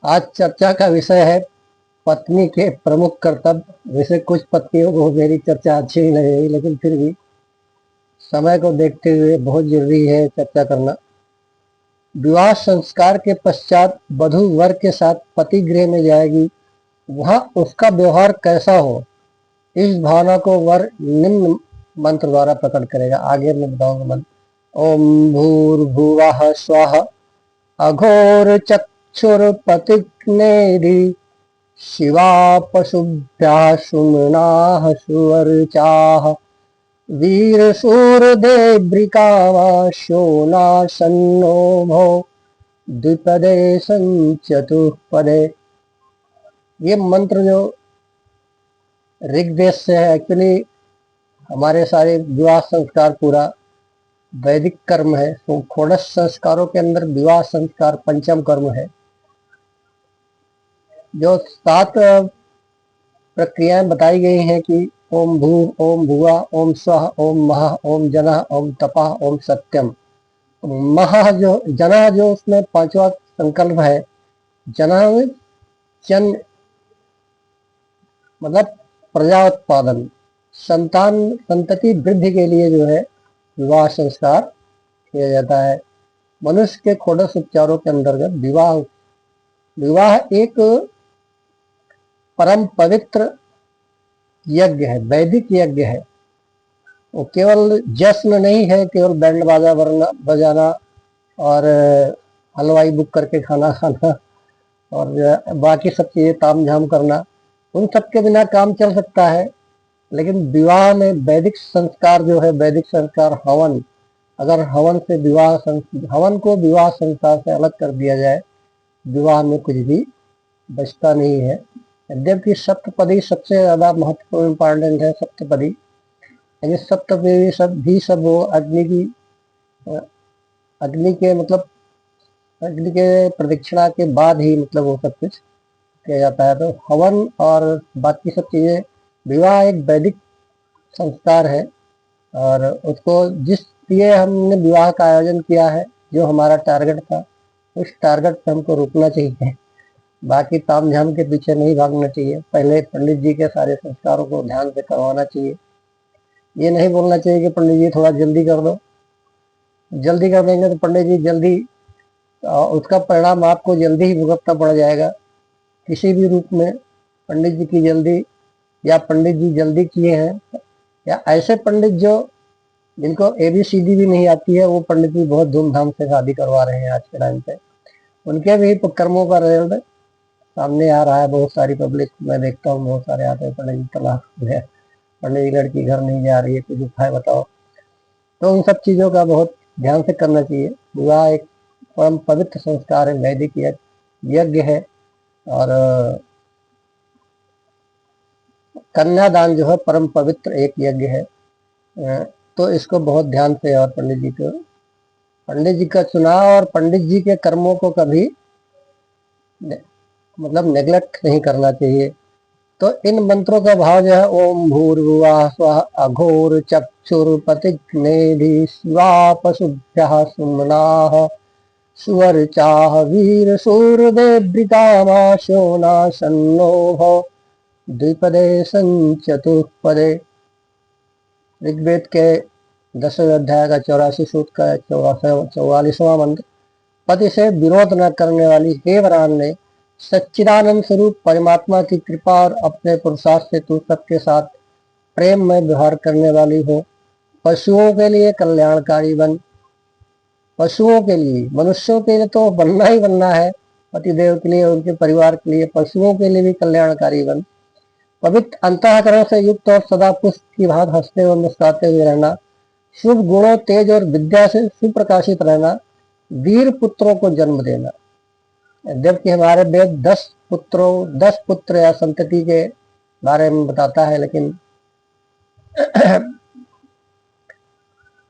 आज चर्चा का विषय है पत्नी के प्रमुख कर्तव्य। वैसे कुछ पत्नियों को मेरी चर्चा अच्छी नहीं लगेगी, लेकिन फिर भी समय को देखते हुए बहुत जरूरी है चर्चा करना। विवाह संस्कार के पश्चात वधू वर के साथ पति गृह में जाएगी। वहां उसका व्यवहार कैसा हो, इस भावना को वर निम्न मंत्र द्वारा प्रकट करेगा। आगे मैं बताऊंगा मंत्र। ओम भूर्भुवः स्वः अघोर चक्षुर्पतिग्नेधि शिवा पशुभ्यः सुमनाः सुवर्चाः वीरशूरदेवृकामाशो नासन्नो भो द्विपदे संचतुष्पदे। ये मंत्र जो ऋग्वेद से है, एक्चुअली हमारे सारे विवाह संस्कार पूरा वैदिक कर्म है। तो षोडश संस्कारों के अंदर विवाह संस्कार पंचम कर्म है। जो 7 प्रक्रियाएं बताई गई हैं कि ओम भू, ओम भुवा, ओम स्वः, ओम महा, ओम जनः, ओम तपः, ओम सत्यम। महा जो जनः, जो उसमें पांचवा संकल्प है। जनः में जन मतलब प्रजा उत्पादन, संतान संतति वृद्धि के लिए जो है विवाह संस्कार किया जाता है। मनुष्य के षोडश उपचारों के अंतर्गत विवाह विवाह एक परम पवित्र यज्ञ है, वैदिक यज्ञ है। वो केवल जश्न नहीं है, केवल बैंड बाजा बजाना और हलवाई बुक करके खाना खाना और बाकी सब चीजें ताम झाम करना, उन सब के बिना काम चल सकता है। लेकिन विवाह में वैदिक संस्कार जो है, वैदिक संस्कार हवन, अगर हवन को विवाह संस्कार से अलग कर दिया जाए, विवाह में कुछ भी बचता नहीं है। यद्यपि सप्तपदी सबसे ज्यादा महत्वपूर्ण इंपॉर्टेंट है। सप्तपदी यानी सप्तपदी सब वो अग्नि के मतलब अग्नि के प्रदक्षिणा के बाद ही मतलब वो सब कुछ किया जाता है। तो हवन और बाकी सब चीजें, विवाह एक वैदिक संस्कार है और उसको जिस लिए हमने विवाह का आयोजन किया है, जो हमारा टारगेट था, उस टारगेट पे हमको रुकना चाहिए। बाकी ताम झाम के पीछे नहीं भागना चाहिए। पहले पंडित जी के सारे संस्कारों को ध्यान से करवाना चाहिए। ये नहीं बोलना चाहिए कि पंडित जी थोड़ा जल्दी कर दो। जल्दी कर देंगे तो पंडित जी जल्दी उसका परिणाम आपको जल्दी ही भुगतना पड़ जाएगा। किसी भी रूप में पंडित जी की जल्दी, या पंडित जी जल्दी किए हैं, या ऐसे पंडित जो जिनको ABCD भी नहीं आती है, वो पंडित भी बहुत धूमधाम से शादी करवा रहे हैं आज के टाइम पे। उनके भी कर्मों का रिजल्ट सामने आ रहा है। बहुत सारी पब्लिक मैं देखता हूँ, बहुत सारे आते हैं, पंडित जी तलाक है, पंडित जी लड़की घर नहीं जा रही है, कुछ उपाय बताओ। तो उन सब चीजों का बहुत ध्यान से करना चाहिए। विवाह एक परम पवित्र संस्कार है, वैदिक यज्ञ है। और कन्यादान जो है परम पवित्र एक यज्ञ है। तो इसको बहुत ध्यान से, और पंडित जी का चुनाव और पंडित जी के कर्मों को कभी मतलब नेग्लेक्ट नहीं करना चाहिए। तो इन मंत्रों का भाव जो है, ओम भूर्भुवः स्वः अघोर चक्षुर्पतिग्नेधि शिवा पशुभ्यः सुमनाः सुवर्चाः वीर शूरदेवृकामाशो नासन्नो भव द्विपदे संचतुष्पदे। ऋग्वेद के 10वें अध्याय का 84 सूक्त का 44वां मंत्र। पति से विरोध न करने वाली हे वरान ने, सच्चिदानंद स्वरूप परमात्मा की कृपा और अपने पुरुषार्थ से तू सबके साथ प्रेम में व्यवहार करने वाली हो। पशुओं के लिए कल्याणकारी बन। पशुओं के लिए, मनुष्यों के लिए तो बनना ही बनना है, पतिदेव के लिए, उनके परिवार के लिए, पशुओं के लिए भी कल्याणकारी बन। पवित्र अंतःकरण से युक्त और सदा पुष्प की भांति हंसते और मुस्कुराते हुए रहना। शुभ गुणों, तेज और विद्या से सुप्रकाशित रहना। वीर पुत्रों को जन्म देना। जबकि हमारे वेद 10 पुत्र या संतति के बारे में बताता है, लेकिन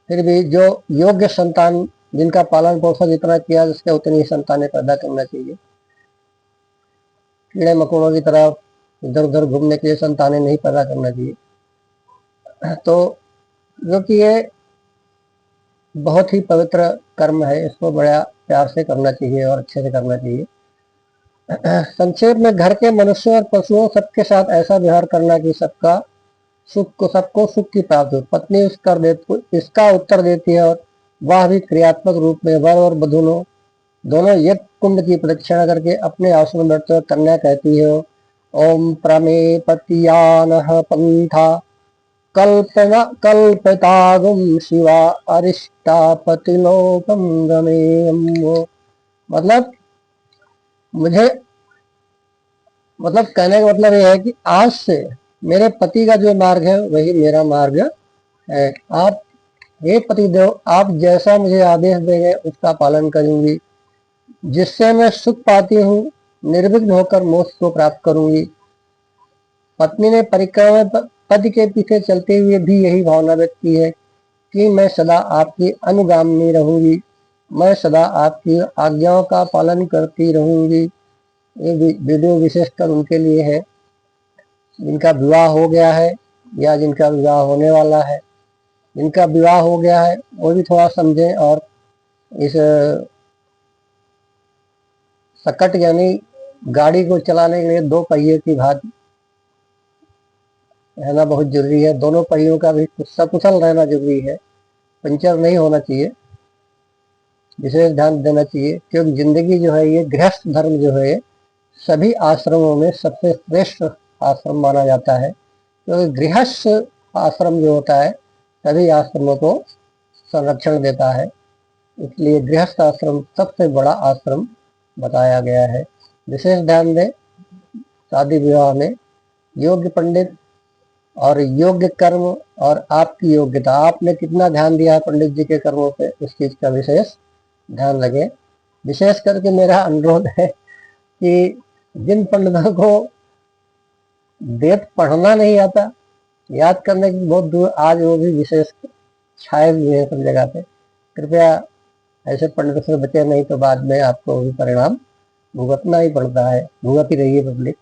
फिर भी जो योग्य संतान, जिनका पालन पोषण जितना किया उसके उतनी ही संतानें पैदा करना चाहिए। कीड़े मकोड़ों की तरह इधर उधर घूमने के लिए संतानें नहीं पैदा करना चाहिए। तो क्योंकि ये बहुत ही पवित्र कर्म है, इसको बड़ा प्यार से करना चाहिए और अच्छे से करना चाहिए। संक्षेप में घर के मनुष्यों और पशुओं सबके साथ ऐसा व्यवहार करना कि सबको सुख की प्राप्ति हो। पत्नी इसका उत्तर देती है और वह भी क्रियात्मक रूप में वर और वधु दोनों यज्ञ कुंड की प्रदक्षिणा करके अपने आसन में बैठते हुए कन्या कहती है, ओम प्रमेपतियान पंथा कल्पतागुम शिवा अरिष्टापतिलोकम गमेयम। मतलब मुझे कहने का मतलब यह है कि आज से मेरे पति का जो मार्ग है वही मेरा मार्ग है। आप हे पति देव, आप जैसा मुझे आदेश देंगे उसका पालन करूंगी, जिससे मैं सुख पाती हूँ, निर्विघ्न होकर मोक्ष को प्राप्त करूंगी। पत्नी ने परिक्रमा में पति के पीछे चलते हुए भी यही भावना व्यक्त की है कि मैं सदा आपकी अनुगामिनी रहूंगी, मैं सदा आपकी आज्ञाओं का पालन करती रहूंगी। ये वीडियो विशेषकर उनके लिए है जिनका विवाह हो गया है या जिनका विवाह होने वाला है। जिनका विवाह हो गया है वो भी थोड़ा समझें और इस सकट यानी गाड़ी को चलाने के लिए दो पहिए की भांति रहना बहुत जरूरी है। दोनों पहियों का भी सकुशल रहना जरूरी है, पंचर नहीं होना चाहिए, विशेष ध्यान देना चाहिए। क्योंकि जिंदगी जो है ये गृहस्थ धर्म जो है सभी आश्रमों में सबसे श्रेष्ठ आश्रम माना जाता है, क्योंकि गृहस्थ आश्रम जो होता है सभी आश्रमों को संरक्षण देता है, इसलिए गृहस्थ आश्रम सबसे बड़ा आश्रम बताया गया है। विशेष ध्यान दें, शादी विवाह में योग्य पंडित और योग्य कर्म और आपकी योग्यता, आपने कितना ध्यान दिया है पंडित जी के कर्मों पे, इस चीज का विशेष ध्यान लगे। विशेष करके मेरा अनुरोध है कि जिन पंडितों को वेद पढ़ना नहीं आता, याद करने की बहुत दूर, आज वो भी विशेष छाए हुए हैं सब जगह पे। कृपया ऐसे पंडितों से बचे, नहीं तो बाद में आपको भी परिणाम भुगतना ही पड़ता है, भुगत ही रही है पब्लिक।